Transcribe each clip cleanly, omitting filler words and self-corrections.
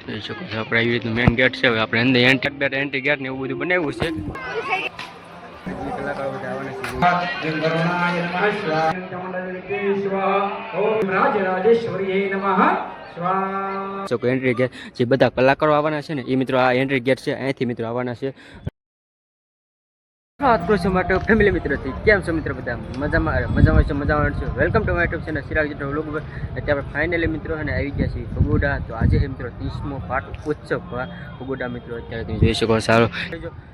જોઈ શકો છો આપણે આવી રીતનું મેન ગેટ છે. હવે આપણે અંદર એન્ટ્રી ગેટ ને એવું બધું બનાવ્યું છે. કલાકારો બધા આવવાના છે. એન્ટ્રી ગેટ જે બધા કલાકારો આવવાના છે ને એ મિત્રો આ એન્ટ્રી ગેટ છે, અહીંથી મિત્રો આવવાના છે. માટે ફેમિલી મિત્રોથી કેમ છો મિત્રો? બધા મજામાં છે. Welcome to my YouTube channel Chirag Jetho vlog. અત્યારે ફાઇનલી મિત્રો અને આવી ગયા છે ભગોડા. તો આજે છે મિત્રો 30મો પાઠ ઉત્સવ ભગોડા મિત્રો. અત્યારે તમે જોઈ શકો સારો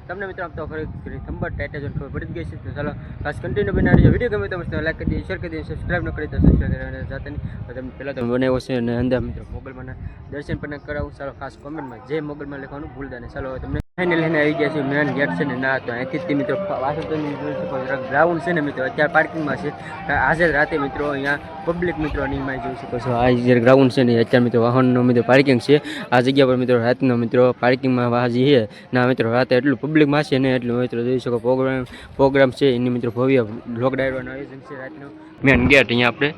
તમને મિત્રો આમ તો ખરી થંબર ટાઈટ ખબર પડી ગઈ છે. તો ચાલો ખાસ કન્ટિન્યુ બનાવી વિડીયો ગમે તો મસ્ત લાઈક કરી દઈએ, શેર કરી દઈએ, સબસ્ક્રાઈબ ન કરી તો સબસ્ક્રાઈબ કરવાની જાતે નહીં. તમને પહેલાં તો બનાવ્યો છે અને અંદર મિત્રો મોગલમાંના દર્શન પણ કરાવું. ચાલો ખાસ કોમેન્ટમાં જે મોગલમાં લખવાનું ભૂલતા નહીં. ચાલો તમે ફાઇનલી એને આવી ગયા છે મેન ગેટ છે ને ના તો અહીંથી મિત્રો પાછળ તમે જોઈ શકો ગ્રાઉન્ડ છે ને મિત્રો અત્યારે પાર્કિંગમાં છે. આજે રાતે મિત્રો અહીંયા પબ્લિક મિત્રો નીમાં જોઈ શકો છો. આ જે ગ્રાઉન્ડ છે ને અત્યારે મિત્રો વાહનનો મિત્રો પાર્કિંગ છે. આ જગ્યા પર મિત્રો રાતનો મિત્રો પાર્કિંગમાં વાહજી છે ના મિત્રો રાતે એટલું પબ્લિકમાં છે ને એટલું મિત્રો જોઈ શકો. પ્રોગ્રામ છે એની મિત્રો ભવ્ય બ્લોક ડાયરોનું આયોજન છે રાતનો. મેન ગેટ અહીંયા આપણે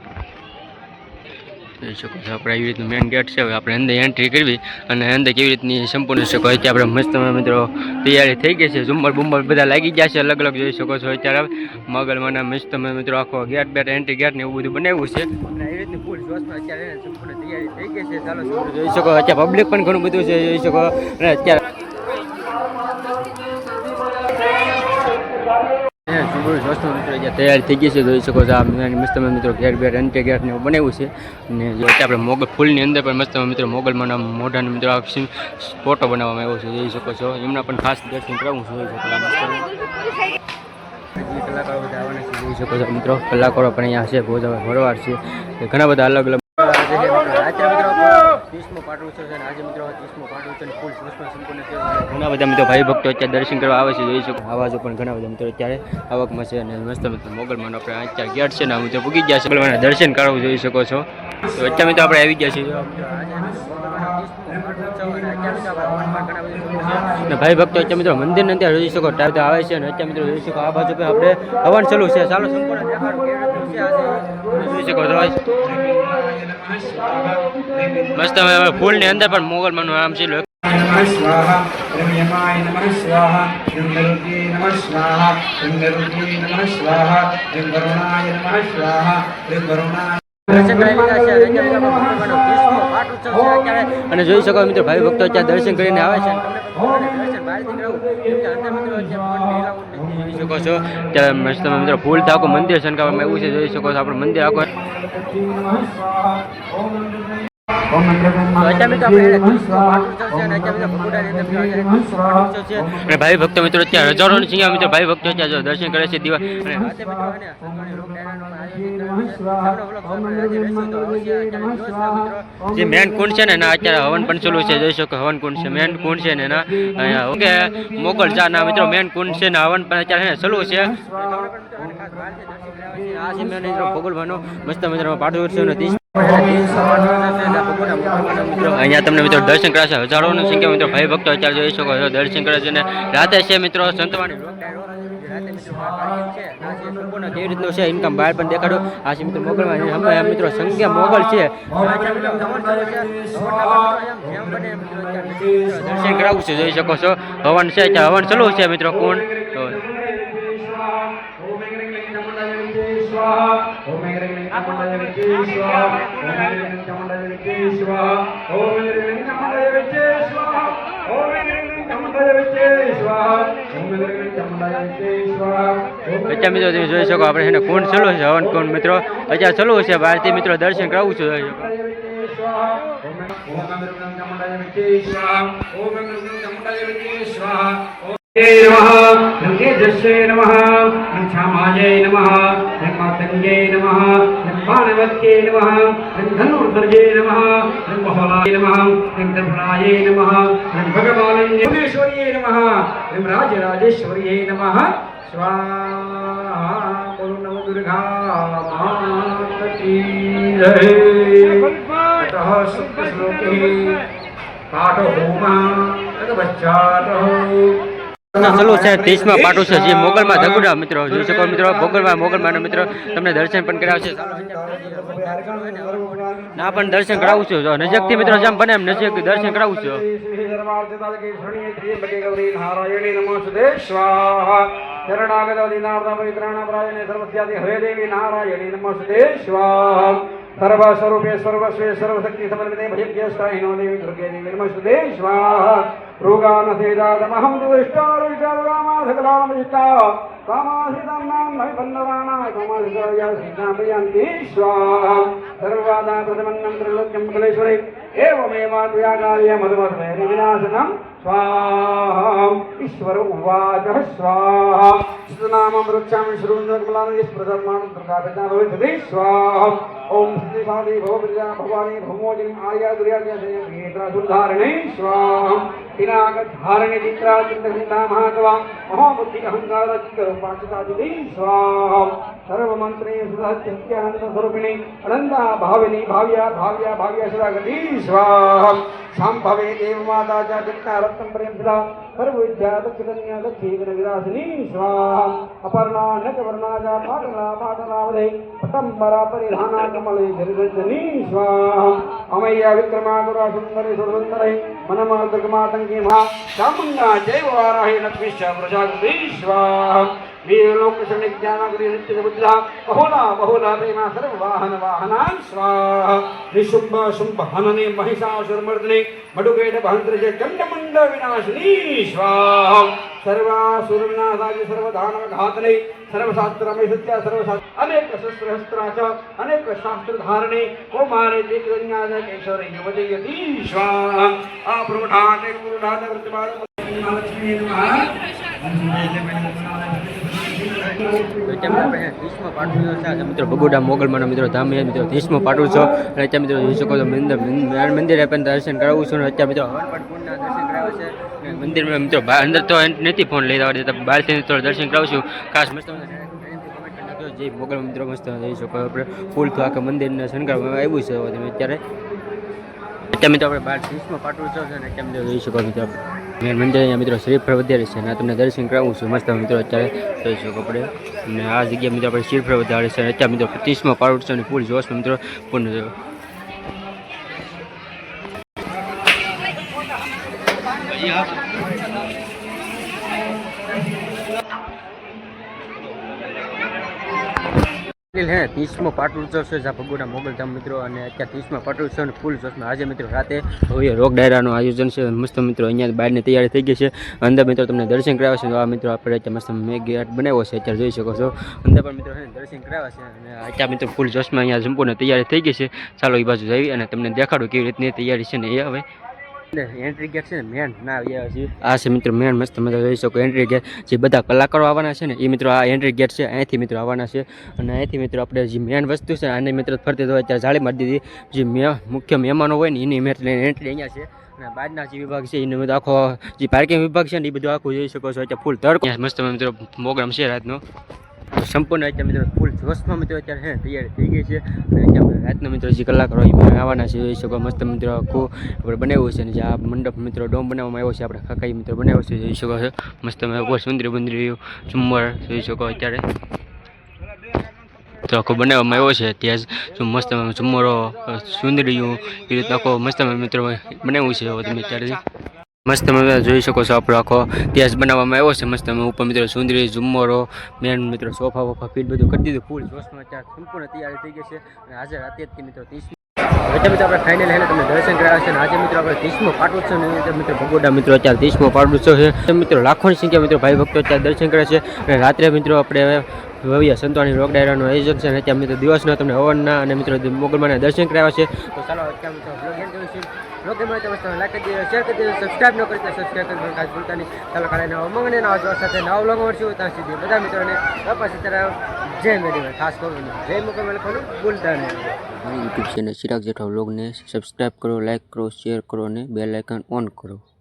જોઈ શકો છો. આપણે આવી રીતનું મેન ગેટ છે. હવે આપણે અંદર એન્ટ્રી કરવી અને અંદર કેવી રીતની સંપૂર્ણ શકો. અત્યારે આપણે મસ્ત મિત્રો તૈયારી થઈ ગઈ છે. ઝુમ્મર બુમ્મર બધા લાગી ગયા છે અલગ અલગ જોઈ શકો છો. અત્યારે મગલમાંના મસ્ત મિત્રો આખો ગેટ બેટ એન્ટ્રી ગેટ ને એવું બધું બનાવ્યું છે. અને આવી રીતની ફૂલ જોશમાં અત્યારે સંપૂર્ણ તૈયારી થઈ ગઈ છે. ચાલો જોઈ શકો અત્યારે પબ્લિક પણ ઘણું બધું છે જોઈ શકો. અને અત્યારે તૈયારી થઈ ગઈ છે જોઈ શકો છો. આ મસ્ત મિત્રો ગેટ બેટ એન્ટ્રી ગેટ ને એવું બનાવ્યું છે. અને જો આપણે મોગલ ફૂલની અંદર પણ મસ્ત મિત્રો મોગલમાંના મોઢાના મિત્રો ફોટો બનાવવામાં આવ્યો છે જોઈ શકો છો. એમના પણ ખાસ દર્શન કરાવું છું જોઈ શકો. કલાકારો બધા આવવાના છે જોઈ શકો છો મિત્રો. કલાકારો પણ અહીંયા છે ભરવાડ છે ઘણા બધા અલગ અલગ. રાત્રે મિત્રો 30મો પાઠ ઉત્સવ છે અને આજે મિત્રો 30મો પાઠ ઉત્સવ ફૂલ સંપૂર્ણ છે. ઘણા બધા મિત્રો ભાઈ ભક્તો અત્યારે દર્શન કરવા આવે છે જોઈ શકો. આવાજો પણ ઘણા બધા મિત્રો અત્યારે આવકમાં છે. અને મસ્ત મિત્રો મોગલમાંનો આપણે અત્યારે ગેટ છે ને મિત્રો પૂગી ગયા છે. મોગલમાંના દર્શન કરાવવું જોઈ શકો છો. તો અત્યારે મિત્રો આપણે આવી ગયા છીએ. ભાઈ ભક્તો અત્યારે મિત્રો મંદિર ને અત્યારે જોઈ શકો ટાઈપ આવે છે. અને અત્યારે મિત્રો જોઈ શકો આ બાજુ આપણે હવન ચાલુ છે. ચાલો સંપૂર્ણ જોઈ શકો છો. મસ્ત ફૂલ ની અંદર પણ મોગલમાંનું નામ છે. અને જોઈ શકો મિત્રો ભાઈ ભક્તો અત્યારે દર્શન કરીને આવે છે. જોઈ શકો છો ત્યારે મસ્ત મિત્રો ફૂલ આખું મંદિર શણગારવામાં આવ્યું છે જોઈ શકો છો. આપણું મંદિર આખું ભાઈ ભક્તો મિત્રો અત્યારે હજારોની સંખ્યા મિત્રો ભાઈ ભક્તો અત્યારે દર્શન કરે છે. જે મેન કુંડ છે ને અત્યારે હવન પણ ચાલુ છે જોઈ શકો. હવન કુંડ છે મેન કુંડ છે ને ઓકે મોગલ ચા ના મિત્રો મેન કુંડ છે ને હવન પણ અત્યારે ચાલુ છે. આ છે મેન ભગોળમાંનો મસ્ત મિત્રો પાઠ છે ને અહીંયા તમને મિત્રો દર્શન કરાશે. હજારોની સંખ્યા મિત્રો ભાઈ ભક્તો અત્યારે જોઈ શકો છો દર્શન કરે છે. ને રાતે છે મિત્રો સંતવાણી કેવી રીતનું છે ઇન્કમ બહાર પણ દેખાડો. આ છે મિત્રો મોગલમાં મિત્રો સંખ્યા મોગલ છે. દર્શન કરાવવું છે જોઈ શકો છો. હવન છે હવન ચાલુ છે મિત્રો કોણ મિત્રો તમે જોઈ શકો. આપણે એને કુંડ ચાલુ છે હવન કુંડ મિત્રો અત્યારે ચાલુ છે. બહારથી મિત્રો દર્શન કરાવું છું જોઈ શકો. नमः क्षमायै नमः मातंगे नमः पार्वत्यै नमः धनुर्धर्यै नमः बहलाय नमः त्रिपुरायै नमः भगवानेश्वर्यै नमः राजराजेश्वर्यै नमः स्वाहा बोलो नमो दुर्गा माता की जय। अतः शुक्ल श्लोके पाठ होमः तद पश्चात् ચાલુ છે 30માં પાટું છે જે મોગલમાં ધગુડા મિત્રો જોઈ શકો મિત્રો મોગલમાં મિત્રો તમને દર્શન પણ કરાવશે ના પણ દર્શન કરાવું છું નજીકથી મિત્રો જેમ બને એમ નજીક દર્શન કરાવું છું सर्वस्वरूपे सर्वस्वे सर्वशक्ति समन्विते भजज्ञस्ताहिनो देवी दुर्गे देवी नमस्ते स्वाहा रोगानसेदातमहं दुष्टारुष्टारुगामाधकलामजिष्टा कामाश्रितं नाम नविपन्नराणा कामाश्रिताया श्रीकामयन्ति स्वाहा सर्ववादा प्रथमन्नं त्रिलोक्यं कलेश्वरे एवमेवाद्व्याकार्य मधुमधुमेरि विनाशनं स्वाहा ईश्वर उवाच स्वाहा स्तुनामं वृक्षामि श्रुण्डकमलानि स्मृतर्माणं दुर्गापिता भविष्यति स्वाहा ओम श्री साधी भवप्रिया भवानी भवमोजिनी आर्या दुर्याज्ञा नेत्रा सुधारणे स्वाहा पिनाक धारणे चित्रा चित्तहिता महात्वा महाबुद्धि अहंकार चित्तरूपाचिताजिति स्वाहा सर्वमंत्रे सुधात्यंत स्वरूपिणी अनंता भाविनी भाव्या भाव्या भाव्या सदागति स्वाहा संभवे देवमाता च जगता रत्नं प्रेमसदा सर्वविद्या दक्षिणन्या दक्षिण विरासिनी स्वाहा अपर्णा नकवर्णा च पाटला पाटलावधे पटंबरा परिधाना कमले जरिरंजनी स्वाहा अमय्या विक्रमा गुरा सुंदरे सुरसुंदरे मनमातकमातंकी महा चामुंडा जयवाराहे लक्ष्मीश्च प्रजागति स्वाहा वीरलोक शनिक ज्ञानगुरी नित्य बुद्धा बहुला बहुला प्रेमा सर्ववाहन वाहना स्वाहा निशुंभ शुंभ हनने महिषासुरमर्दने मडुकेट भंत्रजे चंडमुंड विनाशिनी स्वाहा सर्वासुर विनाशाय सर्वदानव घातने सर्वशास्त्रमय सत्य सर्वशास्त्र अनेक शस्त्रहस्त्राच अनेक शास्त्र धारणे कौमारे दिग्गज्ञान केशर युवजयति स्वाहा अप्रोढाते पुरुढाते वर्तमान लक्ष्मी नमः મિત્રો ભગોડા મોગલમાં મિત્રો ધામ મિત્રો 30મો પાટું છો અને અત્યારે મિત્રો જોઈ શકો છો મંદિરે પણ દર્શન કરાવું છું અત્યારે મિત્રો હવનપટના દર્શન કરાવે છે મંદિરમાં મિત્રો અંદર તો નથી ફોન લઈ જવા દેતા બહારથી તો દર્શન કરાવું છું ખાસ મસ્ત જે મોગલ મિત્રો મસ્ત જોઈ શકો આપણે ફૂલ તો આખા મંદિરને શણગારવામાં આવ્યું છે અત્યારે મિત્રો આપણે 30મો પાટું છો અને અત્યારે મિત્રો જોઈ શકો મિત્રો મેન મંદિર અહીંયા મિત્રો શ્રીફળ વધારે છે અને તમને દર્શન કરાવું છું મસ્ત મિત્રો અત્યારે જોઈ શકો આપણે અને આ જગ્યાએ મિત્રો આપણે શ્રીફળ વધારે છે અત્યારે મિત્રો 30મો પાટું છે અને ફૂલ જોશમાં મિત્રો પૂર્ણ થયો હે 30મો પાટોત્સવ છે જ્યાં ભગોડા મોગલધામ મિત્રો અને અત્યારે 30મા પાટોત્સવ અને ફૂલ જોશમાં આજે મિત્રો રાતે ભવ્ય રોક ડાયરાનું આયોજન છે મસ્ત મિત્રો અહીંયા બહારની તૈયારી થઈ ગઈ છે અંદર મિત્રો તમને દર્શન કરાવે છે તો આ મિત્રો આપણે અત્યારે મસ્ત મેગેટ બનાવ્યો છે અત્યારે જોઈ શકો છો અંદર પણ મિત્રો દર્શન કરાવે છે અને અત્યારે મિત્રો ફૂલ જોશમાં અહીંયા સંપૂર્ણ તૈયારી થઈ ગઈ છે ચાલો એ બાજુ જઈ અને તમને દેખાડું કેવી રીતની તૈયારી છે ને એ હવે એન્ટ્રી ગેટ છે ને મેન ના આવ્યા છે આ છે મિત્રો મેન મસ્ત તમે જોઈ શકો એન્ટ્રી ગેટ જે બધા કલાકારો આવવાના છે ને એ મિત્રો આ એન્ટ્રી ગેટ છે અહીંથી મિત્રો આવવાના છે અને અહીંથી મિત્રો આપણે જે મેન વસ્તુ છે આને મિત્રો ફરતી હોય ત્યાં જાળી મારી દીધી જે મુખ્ય મહેમાનો હોય ને એની એન્ટ્રી અહીંયા છે અને બહારના જે વિભાગ છે એનો બધો આખો જે પાર્કિંગ વિભાગ છે ને એ બધું આખું જોઈ શકો છો અત્યારે ફૂલ તડકો મસ્ત મિત્રો પ્રોગ્રામ છે રાતનો સંપૂર્ણ અત્યારે મિત્રો ફૂલ જોશમાં મિત્રો અત્યારે તૈયારી થઈ ગઈ છે અને અત્યારે રાતનો મિત્રો જે કલાકારો આવવાના છે જોઈ શકો મસ્ત મિત્રો આખું આપણે બનાવ્યું છે અને જે આ મંડપ મિત્રો ડોમ બનાવવામાં આવ્યો છે આપણે ખાકાઈ મિત્રો બનાવ્યો છે જોઈ શકો છો મસ્ત ઉપર સુંદરી બંદરી ઝુમ્મર જોઈ શકો અત્યારે તો આખો બનાવવામાં આવ્યો છે ત્યાં જ મસ્ત ઝુમ્મરો સુંદરીયું એ રીતના આખો મસ્ત મિત્રો બનાવ્યું છે તમે અત્યારે મસ્ત તમે જોઈ શકો છો આપણો આખો ત્યાં જ બનાવવામાં આવ્યો છે મસ્ત ઉપર મિત્રો સુંદરી ઝુમ્મરો મેન મિત્રો સોફા વોફા ફીટ બધું કરી દીધું ફૂલ જોશમાં અત્યારે સંપૂર્ણ તૈયારી થઈ ગઈ છે અને આજે રાતે જ મિત્રો 30 એટલે મિત્રો આપણે ફાઇનલ હેને તમને દર્શન કરાવે છે અને આજે મિત્રો આપણે 30મો પાટોત્સવ ને મિત્રો ભગોડા મિત્રો અત્યારે 30મો પાટોત્સવ છે મિત્રો લાખોની સંખ્યા મિત્રો ભાઈ ભક્તો અત્યારે દર્શન કરે છે અને રાત્રે મિત્રો આપણે ભવ્ય સંતવાણી રોક ડાયરાનું આયોજન છે અને અત્યારે મિત્રો દિવસના તમને હવનના અને મિત્રો મોગલમાના દર્શન કરાવ્યા છે તો ચાલો અત્યારે મિત્રો બ્લોગ એન્ડ કરીશું બ્લોગ ગમે તો મસ્ત લાઈક કરી દેજો શેર કરી દેજો સબસ્ક્રાઈબ ન કરી તો સબસ્ક્રાઈબ કરવાનું ખાસ ભૂલતા નહીં ચાલો કાલે નવા ઉમંગને નવા જોવા સાથે નવા બ્લોગ મળશું ત્યાં સુધી બધા મિત્રોને પાછી તરફ જય મેડી ખાસ કરવાનું જય મોગલ લખવાનું ભૂલતા નહીં યુટ્યુબ ચેનલ ચિરાગ જેઠવા બ્લોગને સબસ્ક્રાઈબ કરો લાઈક કરો શેર કરો અને બેલ આઇકન ઓન કરો